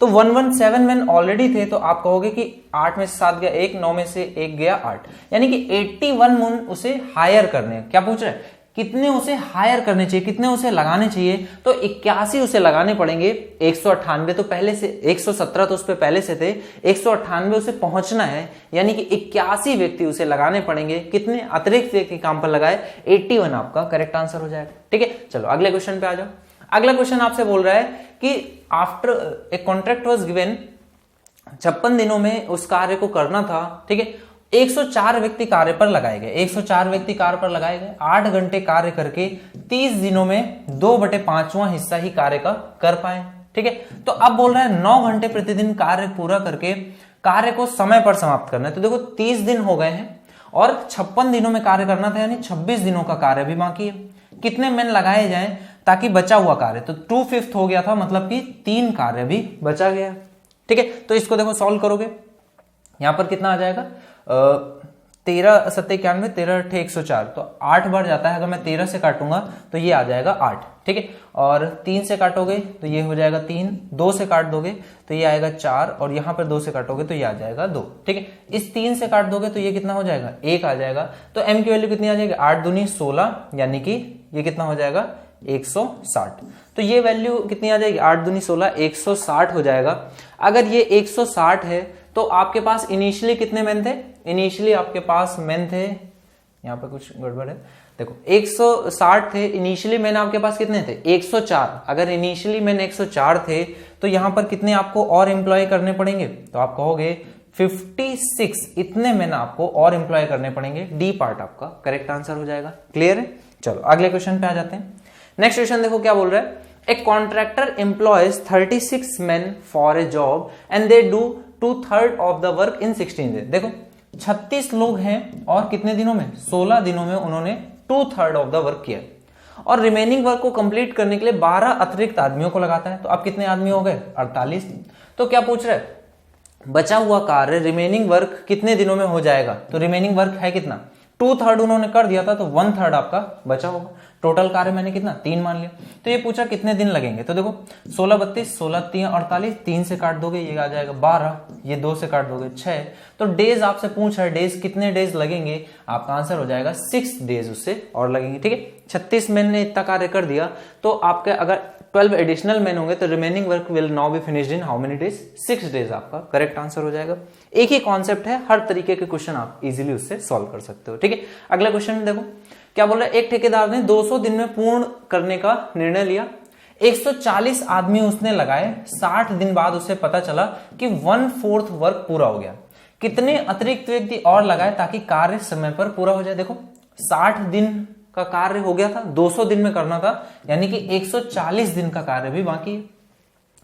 तो 117 मैन ऑलरेडी थे, तो आप कहोगे कि 8 में से 7 गया 1, 9 में से 1 गया 8, यानी कि 81 मैन उसे हायर करने। क्या पूछ रहे हैं, कितने उसे हायर करने चाहिए, कितने उसे लगाने चाहिए, तो 81 उसे लगाने पड़ेंगे। 198 तो पहले से, 117 तो उस पे पहले से थे, 198 उसे पहुंचना है, यानी कि 81 व्यक्ति उसे लगाने पड़ेंगे। कितने अतिरिक्त व्यक्ति काम पर लगाए, 81 आपका करेक्ट आंसर हो जाएगा, ठीक है। चलो अगले क्वेश्चन पे आ जाओ। अगला क्वेश्चन आपसे बोल रहा है कि after a contract was given, 56 दिनों में उस कार्य को करना था, ठीक है। 104 व्यक्ति कार्य पर लगाए गए, 104 व्यक्ति कार्य पर लगाए गए, 8 घंटे कार्य करके 30 दिनों में 2/5वां हिस्सा ही कार्य का कर पाए, ठीक है। तो अब बोल रहा है 9 घंटे प्रतिदिन कार्य पूरा करके कार्य को समय पर समाप्त करना है। तो देखो 30 दिन हो गए हैं और 56 दिनों में कार्य करना था, यानी 26 दिनों का कार्य भी बाकी है। कितने मेन लगाए जाएं ताकि बचा हुआ कार्य, तो 2/5 हो गया था, मतलब कि 3 कार्य भी बचा गया। ठीक है, तो इसको देखो सॉल्व करोगे, यहां पर कितना आ जाएगा 13 7 91 13 8 104, तो 8 बार जाता है। अगर मैं 13 से काटूंगा तो ये आ जाएगा 8। ठीक है, और 3 से काटोगे तो ये हो जाएगा 3, 2 से काट दोगे तो ये आएगा 4, और यहां पर 2 से काटोगे तो ये आ जाएगा 2। ठीक है, इस 3 से काट दोगे तो ये कितना हो जाएगा 1 आ जाएगा। तो m की वैल्यू कितनी आ जाएगी 8 दूनी 16, यानी कि ये कितना हो जाएगा 160। तो ये वैल्यू कितनी आ जाएगी 8 दूनी 16, 160 हो जाएगा। अगर ये 160 है तो आपके पास इनिशियली कितने मेन थे, इनिशियली आपके पास मेन थे, यहां पे कुछ गड़बड़ है, देखो 160 थे इनिशियली मेन, आपके पास कितने थे 104। अगर इनिशियली मेन 104 थे तो यहां पर कितने आपको और एम्प्लॉय करने पड़ेंगे, तो आप कहोगे 56, इतने मेन आपको और एम्प्लॉय करने पड़ेंगे। डी पार्ट आपका करेक्ट आंसर हो जाएगा। क्लियर है, चलो अगले क्वेश्चन पे आ जाते हैं। नेक्स्ट क्वेश्चन देखो क्या बोल रहा है, a contractor employees 36 men for a job and they do 2/3 of the work in 16 days. देखो 36 लोग हैं और कितने दिनों में 16 दिनों में उन्होंने 2/3 ऑफ द वर्क किया, और रिमेनिंग वर्क को कंप्लीट करने के लिए 12 अतिरिक्त आदमियों को लगाता है। तो अब कितने आदमी हो गए 48। तो क्या पूछ रहे हैं, बचा हुआ कार्य रिमेनिंग वर्क कितने दिनों में हो जाएगा। तो रिमेनिंग वर्क है कितना 2/3 उन्होंने कर दिया था, तो 1/3 आपका बचा होगा। टोटल कार्य मैंने कितना 3 मान लिया। तो ये पूछा कितने दिन लगेंगे, तो देखो 16 32 16 3 48, 3 से काट दोगे ये आ जाएगा 12, ये 2 से काट दोगे 6। तो डेज आपसे पूछ रहा है डेज कितने डेज लगेंगे, आपका आंसर हो जाएगा 6 डेज उससे और लगेंगे। ठीक है, 36 मैन ने इतना कार्य कर दिया, तो आपके अगर 12 एडिशनल मैन होंगे तो remaining work will now be finished in how many days, 6 days आपका करेक्ट आंसर हो जाएगा। एक ही कॉन्सेप्ट है, हर तरीके के क्वेश्चन आप इजीली उससे सॉल्व कर सकते हो। ठीक है, अगला क्वेश्चन देखो क्या बोल रहा है, एक ठेकेदार ने 200 दिन में पूर्ण करने का निर्णय लिया, 140 आदमी उसने लगाए, 60 दिन बाद उसे पता चला कि 1/4 वर्क पूरा हो गया। कितने अतिरिक्त व्यक्ति और लगाए ताकि कार्य समय पर पूरा हो जाए। देखो 60 दिन का कार्य हो गया था, 200 दिन में करना था, यानी कि 140 दिन का कार्य भी बाकी है।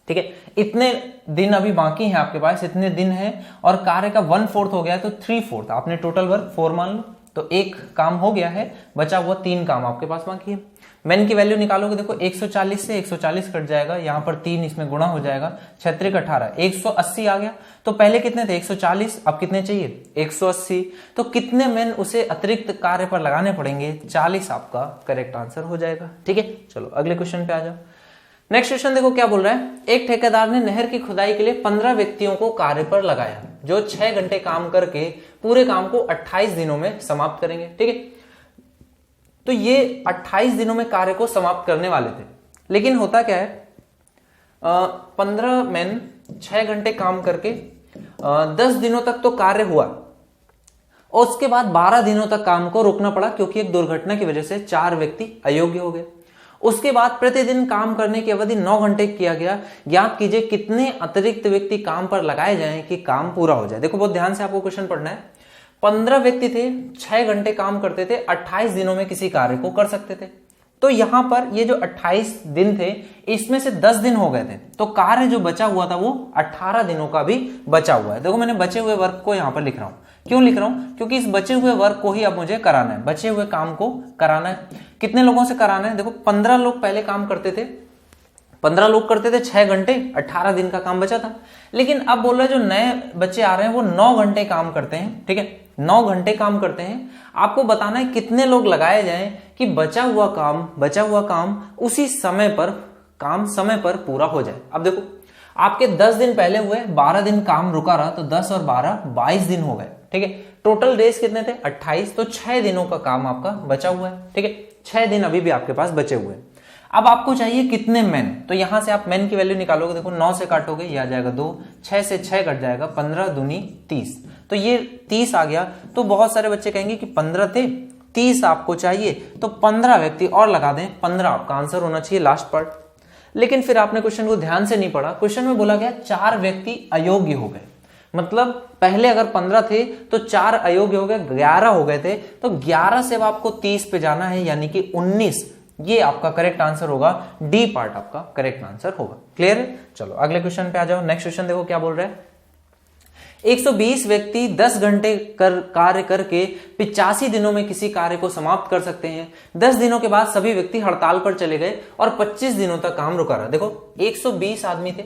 ठीक है, इतने दिन अभी बाकी हैं आपके पास, इतने दिन है, और कार्य का 1/4 हो गया तो 3/4, आपने टोटल वर्क 4 मान लो, तो एक काम हो गया है, बचा हुआ 3 काम आपके पास बाकी है। मैन की वैल्यू निकालोगे, देखो 140 से 140 कट जाएगा, यहां पर 3 इसमें गुणा हो जाएगा, 6 18 180 आ गया। तो पहले कितने थे 140, अब कितने चाहिए 180। तो कितने मैन उसे अतिरिक्त कार्य पर लगाने पड़ेंगे, 40 आपका करेक्ट आंसर हो जाएगा। ठीक है, चलो अगले क्वेश्चन पे आ जाओ। नेक्स्ट क्वेश्चन देखो क्या बोल रहा है, एक ठेकेदार ने नहर की खुदाई के लिए 15 व्यक्तियों को कार्य पर लगाया, जो 6 घंटे काम करके पूरे काम को 28 दिनों में समाप्त करेंगे। ठीक है, तो ये 28 दिनों में कार्य को समाप्त करने वाले थे, लेकिन होता क्या है 15 मैन 6 घंटे काम करके 10 दिनों तक तो कार्य हुआ, और उसके बाद 12 दिनों तक काम को रोकना पड़ा, क्योंकि एक दुर्घटना की वजह से 4 व्यक्ति अयोग्य हो गए। उसके बाद प्रतिदिन काम करने की अवधि 9 घंटे किया गया। ज्ञात कीजिए कितने अतिरिक्त व्यक्ति काम पर लगाए जाएं कि काम पूरा हो जाए। देखो बहुत ध्यान से आपको क्वेश्चन पढ़ना है। 15 व्यक्ति थे, 6 घंटे काम करते थे, 28 दिनों में किसी कार्य को कर सकते थे। तो यहां पर ये जो 28 दिन थे, इसमें से 10 दिन हो गए थे, तो कार्य जो बचा हुआ था वो 18 दिनों का भी बचा हुआ है। देखो मैंने बचे हुए वर्क को यहां पर लिख रहा हूं, क्यों लिख रहा हूं, क्योंकि इस बचे हुए वर्क को ही अब मुझे कराना है, बचे हुए काम को कराना है। कितने लोगों से कराना है, देखो 15 लोग पहले काम करते थे, 15 लोग करते थे 6 घंटे, 18 दिन का काम बचा था। लेकिन अब बोल रहे जो नए बच्चे आ रहे हैं वो 9 घंटे काम करते हैं। ठीक है, 9 घंटे काम करते हैं। आपको बताना है कितने लोग लगाए जाएं कि बचा हुआ काम उसी समय पर काम समय पर पूरा हो जाए। अब देखो आपके 10 दिन पहले हुए, 12 दिन काम रुका रहा, तो 10 और 12 22 दिन हो गए। ठीक है, टोटल डेज कितने थे 28, तो 6 दिनों का काम आपका बचा हुआ है। ठीक है, 6 दिन अभी भी आपके पास बचे हुए हैं। अब आपको चाहिए कितने मैन, तो यहां से आप मैन की वैल्यू निकालोगे, देखो 9 से काटोगे ये आ जाएगा 2, 6 से 6 कट जाएगा, 15 दूनी 30, तो ये 30 आ गया। तो बहुत सारे बच्चे कहेंगे कि 15 थे, 30 आपको चाहिए, तो 15 व्यक्ति और लगा दें, 15 आपका आंसर होना चाहिए लास्ट पार्ट। लेकिन फिर आपने क्वेश्चन को ध्यान से नहीं पढ़ा। क्वेश्चन में बोला गया 4 व्यक्ति अयोग्य हो गए, मतलब पहले अगर 15 थे तो 4 अयोग्य हो गए, 11 हो गए थे, तो 11 से अब आपको 30 पे जाना है, यानी कि 19, ये आपका करेक्ट आंसर होगा। डी पार्ट आपका करेक्ट आंसर होगा। क्लियर है, चलो अगले क्वेश्चन पे आ जाओ। नेक्स्ट क्वेश्चन देखो क्या बोल रहा है, 120 व्यक्ति 10 घंटे कार्य करके 85 दिनों में किसी कार्य को समाप्त कर सकते हैं। 10 दिनों के बाद सभी व्यक्ति हड़ताल पर चले गए और 25 दिनों तक काम रुका रहा। देखो 120 आदमी थे,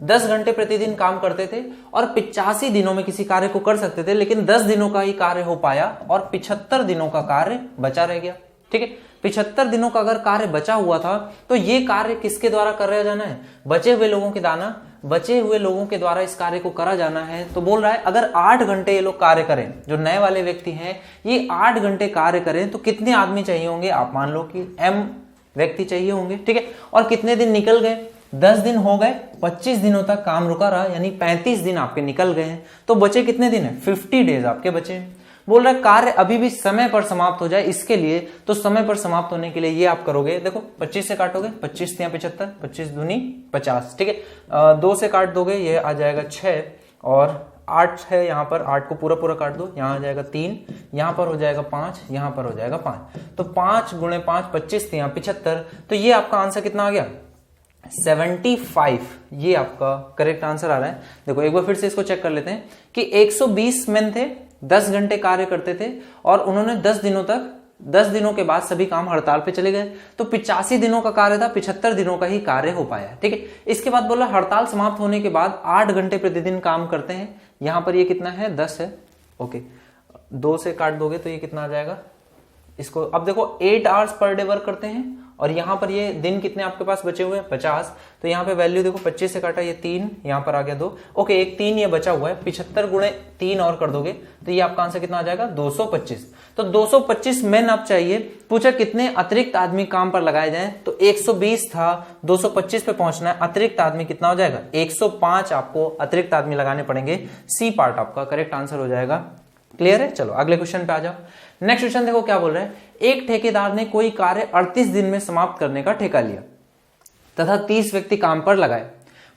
10 घंटे प्रतिदिन काम करते थे और 85 दिनों में किसी कार्य को कर सकते थे, लेकिन 10 दिनों का ही कार्य हो पाया और 75 दिनों का कार्य बचा रह गया। ठीक है, 75 दिनों का अगर कार्य बचा हुआ था तो ये कार्य किसके द्वारा करा जाना है? बचे हुए लोगों के द्वारा इस कार्य को करा जाना है। तो बोल रहा है अगर 8 घंटे ये लोग कार्य करें, जो नए वाले व्यक्ति हैं ये 8 घंटे कार्य करें तो कितने आदमी चाहिए होंगे? आप मान लो कि m व्यक्ति चाहिए होंगे। ठीक है, और कितने दिन निकल गए? 10 दिन हो गए, 25 दिनों तक काम रुका रहा, यानी 35 दिन आपके निकल गए हैं। तो बचे कितने दिन है? 50 डेज आपके बचे हैं। बोल रहा है कार्य अभी भी समय पर समाप्त हो जाए, इसके लिए तो समय पर समाप्त होने के लिए ये आप करोगे, देखो 25 से काटोगे, 25 या 75, 25 दूनी 50। ठीक है, 2 से काट दोगे, ये आ जाएगा 6 और 8 है यहाँ पर, 8 को पूरा पूरा काट दो, यहाँ आ जाएगा 3, यहाँ पर हो जाएगा 5, यहाँ पर हो जाएगा 5। तो 5 गुणे 5 25 या 75। तो ये आपका आंसर कितना आ गया? 75। ये आपका करेक्ट आंसर आ रहा है। देखो एक बार फिर से इसको चेक कर लेते हैं कि 120 मेन थे, 10 घंटे कार्य करते थे और उन्होंने 10 दिनों के बाद सभी काम हड़ताल पे चले गए। तो 85 दिनों का कार्य था, 75 दिनों का ही कार्य हो पाया। ठीक है, इसके बाद बोला हड़ताल समाप्त होने के बाद 8 घंटे प्रतिदिन काम करते हैं। यहां पर ये कितना है? 10 है। ओके, 2 से काट दोगे तो ये कितना आ जाएगा? इसको अब देखो 8 आवर्स पर डे वर्क करते हैं और यहाँ पर ये दिन कितने आपके पास बचे हुए हैं? 50। तो यहाँ पे वैल्यू देखो 25 से काटा, ये 3, यहाँ पर आ गया 2। ओके, एक 3 ये बचा हुआ है, 75 गुणे 3 और कर दोगे तो ये आपका आंसर कितना आ जाएगा? 225। तो 225 मेन आप चाहिए। पूछा कितने अतिरिक्त आदमी काम पर लगाए जाएं, तो 120 था, 225 पे पहुंचना है, अतिरिक्त आदमी कितना हो जाएगा? 105 आपको अतिरिक्त आदमी लगाने पड़ेंगे। सी पार्ट आपका करेक्ट आंसर हो जाएगा। क्लियर है? चलो अगले क्वेश्चन पे आ जाओ। नेक्स्ट क्वेश्चन देखो क्या बोल रहा है। एक ठेकेदार ने कोई कार्य 38 दिन में समाप्त करने का ठेका लिया तथा 30 व्यक्ति काम पर लगाए।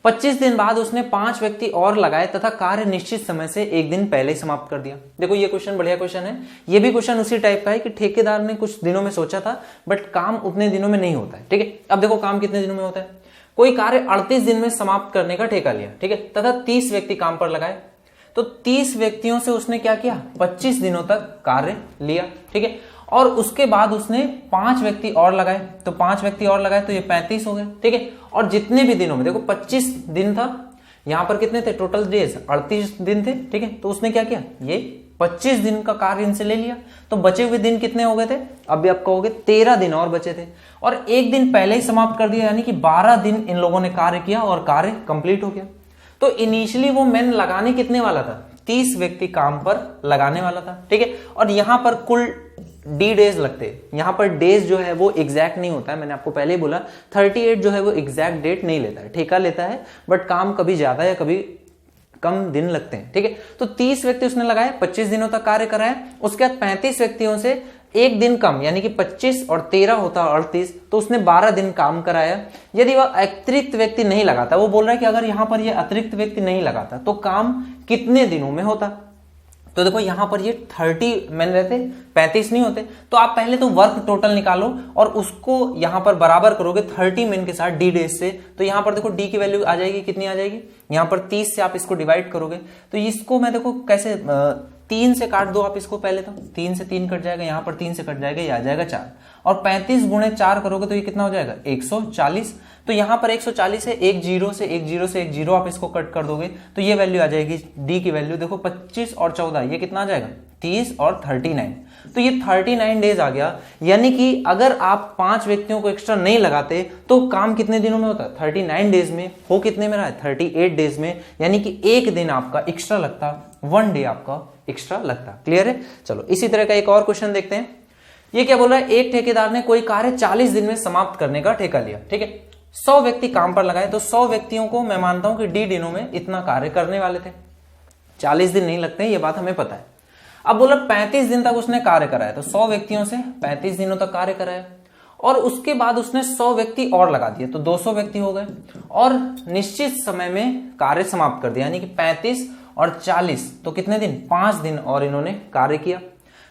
25 दिन बाद उसने 5 व्यक्ति और लगाए तथा कार्य निश्चित समय से 1 दिन पहले ही समाप्त कर दिया। देखो ये क्वेश्चन बढ़िया क्वेश्चन है। ये भी क्वेश्चन उसी टाइप का है कि ठेकेदार ने कुछ दिनों में सोचा था बट काम उतने दिनों में नहीं होता है। ठीक है, अब देखो काम कितने दिनों में होता है। कोई कार्य 38 दिन में समाप्त करने का ठेका लिया, ठीक है, तथा 30 व्यक्ति काम पर लगाए। तो 30 व्यक्तियों से उसने क्या किया? 25 दिनों तक कार्य लिया। ठीक है, और उसके बाद उसने 5 व्यक्ति और लगाए। तो 5 व्यक्ति और लगाए तो ये 35 हो गए। ठीक है, और जितने भी दिनों में देखो 25 दिन था, यहां पर कितने थे टोटल डेज? 38 दिन थे। ठीक है, तो उसने क्या किया? ये 25 दिन का कार्य इनसे ले लिया। तो बचे हुए दिन कितने हो गए थे? अभी आप कहोगे 13 दिन और बचे थे और 1 दिन पहले ही समाप्त कर दिया, यानी कि 12 दिन इन लोगों ने कार्य किया और कार्य कंप्लीट हो गया। तो इनिशियली वो मैन लगाने कितने वाला था? 30 व्यक्ति काम पर लगाने वाला था। ठीक है, और यहां पर कुल डी डेज लगते हैं। यहां पर डेज जो है वो एग्जैक्ट नहीं होता है, मैंने आपको पहले ही बोला 38 जो है वो एग्जैक्ट डेट नहीं लेता है, ठेका लेता है, बट काम कभी ज्यादा या कभी कम दिन लगते हैं। ठीक है, तो 30 व्यक्ति उसने लगाए, 25 दिनों तक कार्य कराया। उसके बाद 35 व्यक्तियों से 1 दिन कम, यानी कि 25 और 13 होता 38, तो उसने 12 दिन काम कराया। यदि वह अतिरिक्त व्यक्ति नहीं लगाता, वो बोल रहा है कि अगर यहां पर ये अतिरिक्त व्यक्ति नहीं लगाता तो काम कितने दिनों में होता? तो देखो यहां पर ये 30 मैन रहते, 35 नहीं होते। तो आप पहले तो वर्क टोटल निकालो और उसको यहां पर बराबर करोगे 30 मैन के साथ डी डेज से। तो यहां पर देखो डी की वैल्यू आ जाएगी, कितनी आ जाएगी? यहां पर 30 से आप इसको डिवाइड करोगे तो इसको मैं देखो कैसे 3 से काट दो आप इसको, पहले तो 3 से 3 कट जाएगा, यहां पर 3 से कट जाएगा, ये आ जाएगा 4। और 35 गुणे 4 करोगे तो ये कितना हो जाएगा? 140। तो यहां पर 140 है, एक जीरो से एक जीरो आप इसको कट कर दोगे तो ये वैल्यू आ जाएगी डी की वैल्यू। देखो 25 और 14 ये कितना आ जाएगा? 30 और 39। तो ये 39 डेज आ गया। यानी कि अगर आप 5 व्यक्तियों को एक्स्ट्रा नहीं लगाते तो काम कितने दिनों में होता? 39 डेज में। हो कितने में रहा है? 38 डेज में। यानी कि 1 दिन आपका एक्स्ट्रा लगता, 1 डे आपका एक्स्ट्रा लगता। क्लियर है? चलो इसी तरह का एक और क्वेश्चन देखते हैं। ये क्या बोल रहा है? एक ठेकेदार ने कोई कार्य 40 दिन में समाप्त करने का ठेका लिया। ठीक है, 100 व्यक्ति काम पर लगाए। तो 100 व्यक्तियों को मैं मानता हूं कि डी दिनों में इतना कार्य करने वाले थे। 40 दिन नहीं लगते, ये बात हमें पता है। अब बोला 35 दिन तक उसने कार्य कराया, तो 100 व्यक्तियों से 35 दिनों तक कार्य कराया और उसके बाद उसने 100 व्यक्ति और लगा दिए, तो 200 व्यक्ति हो गए और निश्चित समय में कार्य समाप्त कर दिया। यानी कि 35 और 40 तो कितने दिन? 5 दिन और इन्होंने कार्य किया।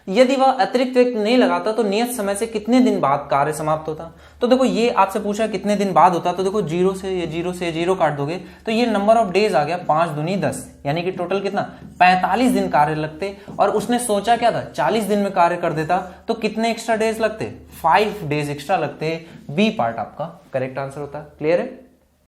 यदि वह अतिरिक्त व्यक्ति नहीं लगाता तो नियत समय से कितने दिन बाद कार्य समाप्त होता। तो देखो ये आपसे पूछा कितने दिन बाद होता, तो देखो जीरो से जीरो काट दोगे तो ये नंबर ऑफ डेज आ गया 5 दूनी 10, यानी कि टोटल कितना 45 दिन कार्य लगते। और उसने सोचा क्या था 40 दिन में कार्य कर देता, तो कितने एक्स्ट्रा डेज लगते 5 डेज एक्स्ट्रा लगते। बी पार्ट आपका करेक्ट आंसर होता। क्लियर है।